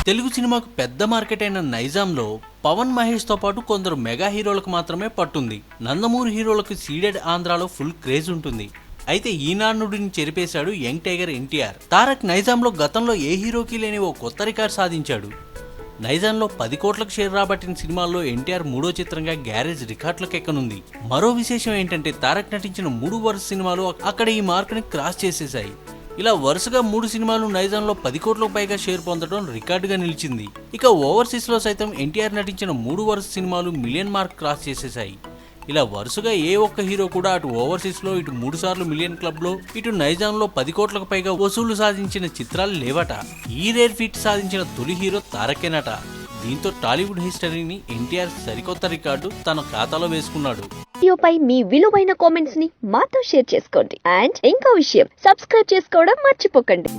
తెలుగు సినిమాకు పెద్ద మార్కెట్ అయిన నైజాంలో పవన్ మహేష్ తో పాటు కొందరు మెగా హీరోలకు మాత్రమే పట్టుంది. నందమూరి హీరోలకు సీడెడ్ ఆంధ్రాలో ఫుల్ క్రేజ్ ఉంటుంది. అయితే ఈనాడుని చెరిపేశాడు యంగ్ టైగర్ ఎన్టీఆర్. తారక్ నైజాంలో గతంలో ఏ హీరోకి లేని ఓ కొత్త రికార్డ్ సాధించాడు. నైజాంలో 10 కోట్లకు షేర్ రాబట్టిన సినిమాల్లో ఎన్టీఆర్ 3వ చిత్రంగా గ్యారేజ్ రికార్డులకు ఎక్కనుంది. మరో విశేషం ఏంటంటే తారక్ నటించిన 3 వరుస సినిమాలు అక్కడ ఈ మార్కుని క్రాస్ చేసేశాయి. ఇలా వరుసగా 3 సినిమాలు నైజాంలో 10 కోట్లకు పైగా షేర్ పొందడం రికార్డుగా నిలిచింది. ఇక ఓవర్సీస్ లో సైతం ఎన్టీఆర్ నటించిన 3 వరుస సినిమాలు మిలియన్ మార్క్ క్రాస్ చేసేశాయి. ఇలా వరుసగా ఏ ఒక్క హీరో కూడా అటు ఓవర్సీస్ లో ఇటు 3 సార్లు మిలియన్ క్లబ్ లో ఇటు నైజాంలో 10 కోట్లకు పైగా వసూలు సాధించిన చిత్రాలు లేవట. ఈ రేర్ ఫీట్ సాధించిన తొలి హీరో తారకేనట. దీంతో టాలీవుడ్ హిస్టరీని ఎన్టీఆర్ సరికొత్త రికార్డు తన ఖాతాలో వేసుకున్నాడు. వీడియోపై మీ విలువైన కామెంట్స్ ని మాతో షేర్ చేసుకోండి. అండ్ ఇంకో విషయం, సబ్స్క్రైబ్ చేసుకోవడం మర్చిపోకండి.